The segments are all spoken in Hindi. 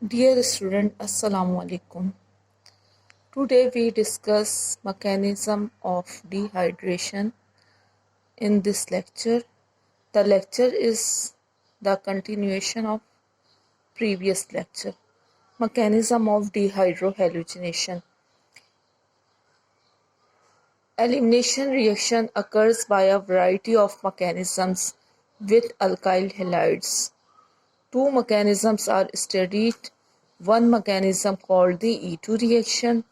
Dear student, Assalamu alaikum. Today we discuss mechanism of dehydration in this lecture. The lecture is the continuation of previous lecture. Mechanism of dehydrohallucination. Elimination reaction occurs by a variety of mechanisms with alkyl halides. Two mechanisms are studied. One mechanism called the E2 reaction,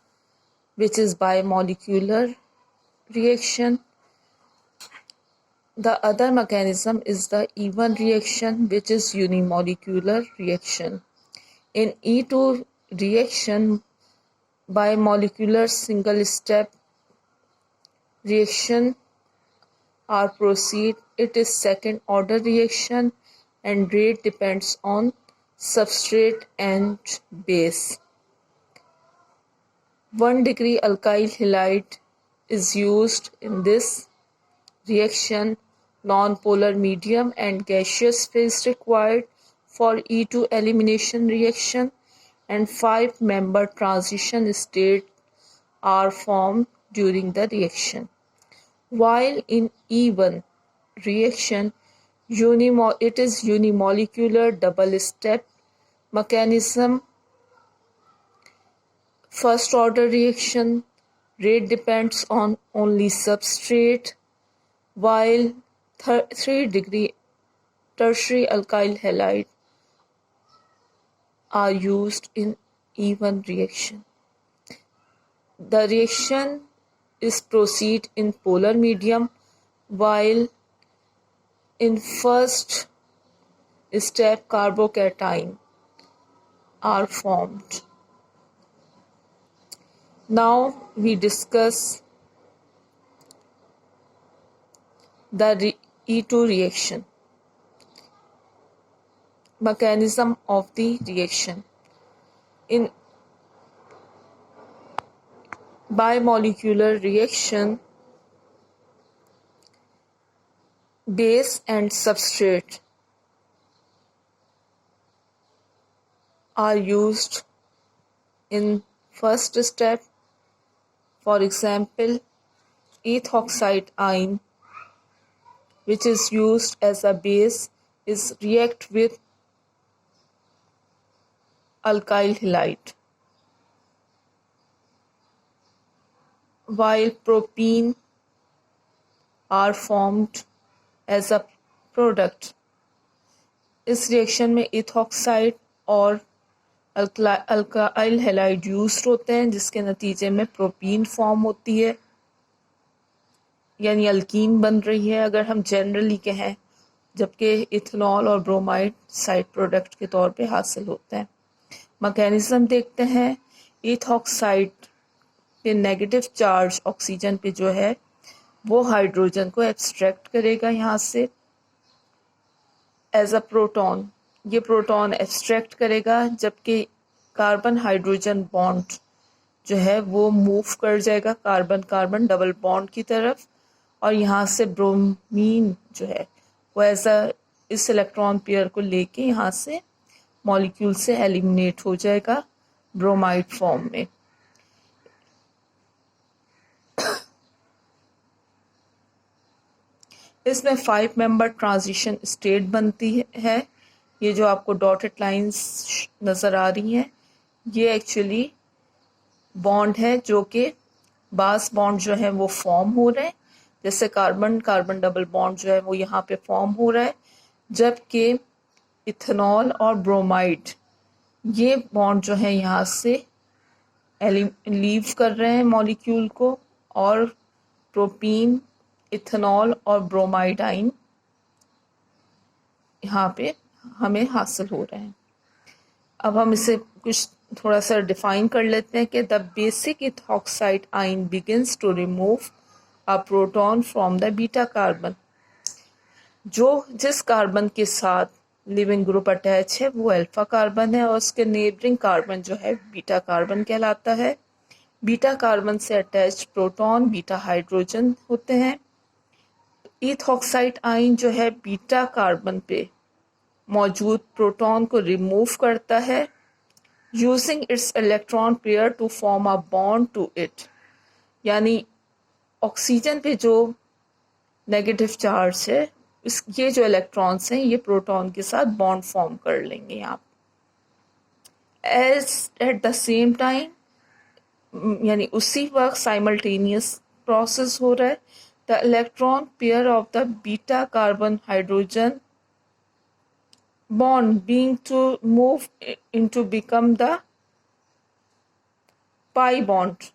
which is bimolecular reaction. The other mechanism is the E1 reaction, which is unimolecular reaction. In E2 reaction, bimolecular single-step reaction are proceed. It is second-order reaction and rate depends on substrate and base. 1-degree alkyl halide is used in this reaction. Non-polar medium and gaseous phase required for E2 elimination reaction, and 5-member transition state are formed during the reaction. While in E1 reaction, it is unimolecular double-step mechanism. First order reaction, rate depends on only substrate, while 3-degree tertiary alkyl halide are used in E1 reaction. The reaction is proceed in polar medium, while in first step carbocation are formed. Now we discuss the E2 reaction. Mechanism of the reaction. In bimolecular reaction, base and substrate are used in first step. For example, ethoxide ion, which is used as a base, is react with alkyl halide, while propene are formed as a product. इस रिएक्शन में ethoxide और अल्काइल हैलाइड यूज होते हैं, जिसके नतीजे में प्रोपीन फॉर्म होती है, यानी अल्कीन बन रही है अगर हम जनरली कहें, जबकि इथेनॉल और ब्रोमाइड साइड प्रोडक्ट के तौर पे हासिल होते हैं. मैकेनिज्म देखते हैं. इथॉक्साइड पे नेगेटिव चार्ज ऑक्सीजन पे जो है वो हाइड्रोजन को एब्स्ट्रैक्ट करेगा यहाँ से एज अ प्रोटॉन. ये प्रोटॉन एब्स्ट्रैक्ट करेगा, जबकि कार्बन हाइड्रोजन बॉन्ड जो है वो मूव कर जाएगा कार्बन कार्बन डबल बॉन्ड की तरफ, और यहाँ से ब्रोमीन जो है वो ऐसा इस इलेक्ट्रॉन पेयर को लेके यहाँ से मॉलिक्यूल से एलिमिनेट हो जाएगा ब्रोमाइड फॉर्म में. इसमें 5-member ट्रांजिशन स्टेट बनती है. ये जो आपको डॉटेड लाइंस नज़र आ रही हैं, ये एक्चुअली बॉन्ड है जो कि बास बॉन्ड जो है वो फॉर्म हो रहे हैं. जैसे कार्बन कार्बन डबल बॉन्ड जो है वो यहाँ पे फॉर्म हो रहा है, जबकि इथेनॉल और ब्रोमाइड ये बॉन्ड जो है यहाँ से लीव कर रहे हैं मॉलिक्यूल को, और प्रोपीन, इथेनॉल और ब्रोमाइड आइन यहाँ पे हमें हासिल हो रहे हैं. अब हम इसे कुछ थोड़ा सा डिफाइन कर लेते हैं कि the basic ethoxide ion begins to remove a proton from the beta carbon. जिस कार्बन के साथ लिविंग ग्रुप अटैच है वो अल्फा कार्बन है, और उसके नेबरिंग कार्बन जो है बीटा कार्बन कहलाता है. बीटा कार्बन से अटैच प्रोटॉन बीटा हाइड्रोजन होते हैं. इथॉक्साइड आइन जो है बीटा कार्बन पे मौजूद प्रोटॉन को रिमूव करता है using its electron pair to form a bond to it, यानी ऑक्सीजन पे जो नेगेटिव चार्ज है, ये जो इलेक्ट्रॉन्स हैं ये प्रोटॉन के साथ बॉन्ड फॉर्म कर लेंगे यहाँ। As at the same time यानी उसी वक्त साइमल्टेनियस प्रोसेस हो रहा है, the electron pair of the beta carbon hydrogen bond being to move into become the pi bond,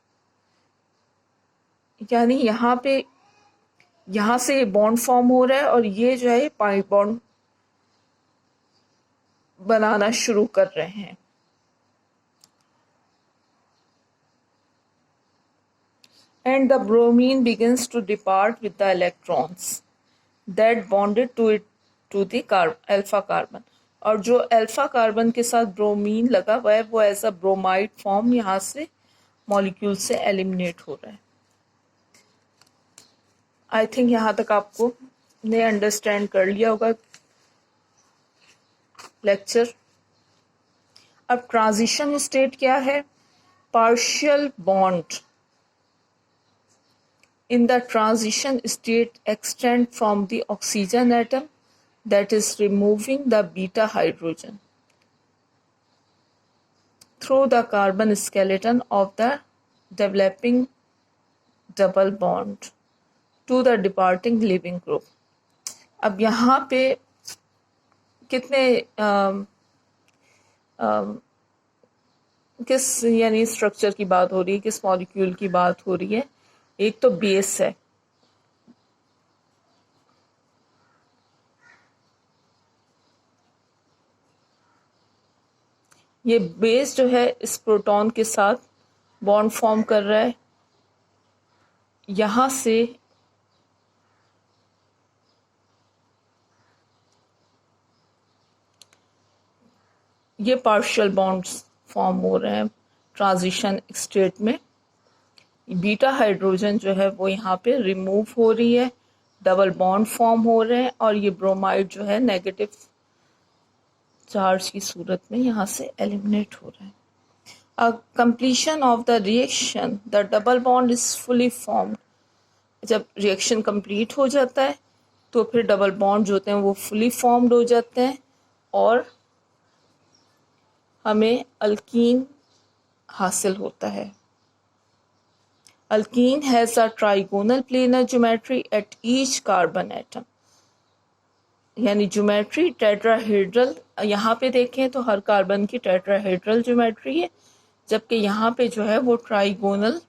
यानी यहाँ से बॉन्ड फॉर्म हो रहा है और ये जो है पाई बॉन्ड बनाना शुरू कर रहे हैं। And the bromine begins to depart with the electrons that bonded to it to the alpha carbon, और जो अल्फा कार्बन के साथ ब्रोमीन लगा हुआ है वो एज अ ब्रोमाइड फॉर्म यहाँ से मॉलिक्यूल से एलिमिनेट हो रहा है। आई थिंक यहाँ तक आपको ने अंडरस्टैंड कर लिया होगा लेक्चर। अब ट्रांजिशन स्टेट क्या है? Partial bond in the transition state extend from the oxygen atom, that is removing the beta hydrogen, through the carbon skeleton of the developing double bond to the departing living group। अब यहाँ पे कितने किस यानी स्ट्रक्चर की बात हो रही है, किस मॉलिक्यूल की बात हो रही है? एक तो बेस है, ये बेस जो है इस प्रोटॉन के साथ बॉन्ड फॉर्म कर रहा है। यहां से ये पार्शियल बॉन्ड्स फॉर्म हो रहे हैं ट्रांजिशन स्टेट में। बीटा हाइड्रोजन जो है वो यहाँ पे रिमूव हो रही है, डबल बॉन्ड फॉर्म हो रहे हैं और ये ब्रोमाइड जो है नेगेटिव चार्ज की सूरत में यहाँ से एलिमिनेट हो रहा है। A completion of the reaction the double bond is fully formed. जब रिएक्शन कंप्लीट हो जाता है तो फिर डबल बॉन्ड जो होते हैं वो फुली फॉर्म्ड हो जाते हैं और हमें अल्कीन हासिल होता है। Alkene has a trigonal planar geometry at each carbon atom, यानी ज्योमेट्री टेट्राहेड्रल। यहाँ पे देखें तो हर कार्बन की टेट्राहेड्रल ज्योमेट्री है, जबकि यहाँ पे जो है वो ट्राइगोनल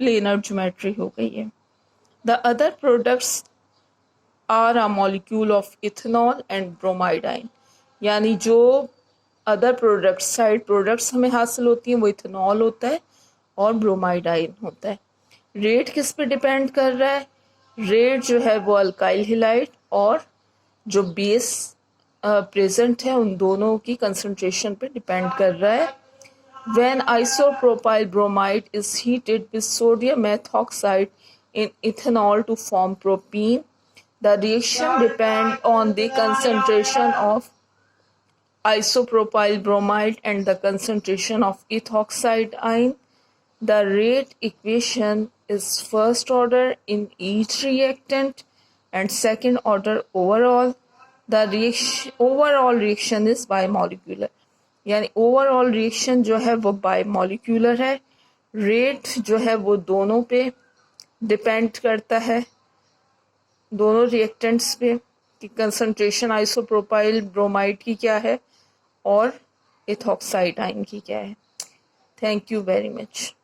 प्लेनर ज्योमेट्री हो गई है। The other products are a molecule of ethanol and bromide ion, यानी जो अदर प्रोडक्ट्स साइड प्रोडक्ट्स हमें हासिल होती हैं वो इथेनॉल होता है और ब्रोमाइडाइन होता है। रेट किस पे डिपेंड कर रहा है? रेट जो है वो अल्काइल हैलाइड और जो बेस प्रेजेंट है उन दोनों की कंसंट्रेशन पे डिपेंड कर रहा है। When isopropyl bromide is heated with sodium methoxide in ethanol to form propene, the reaction depend on the concentration of isopropyl bromide and the concentration of ethoxide ion. The rate equation is first order in each reactant and second order overall. The overall reaction is bimolecular, यानी overall reaction जो है वो bimolecular है। rate जो है वो दोनों पे डिपेंड करता है, दोनों रिएक्टेंट्स पे कि कंसंट्रेशन आइसोप्रोपाइल ब्रोमाइड की क्या है और इथॉक्साइड आयन की क्या है। Thank you very much.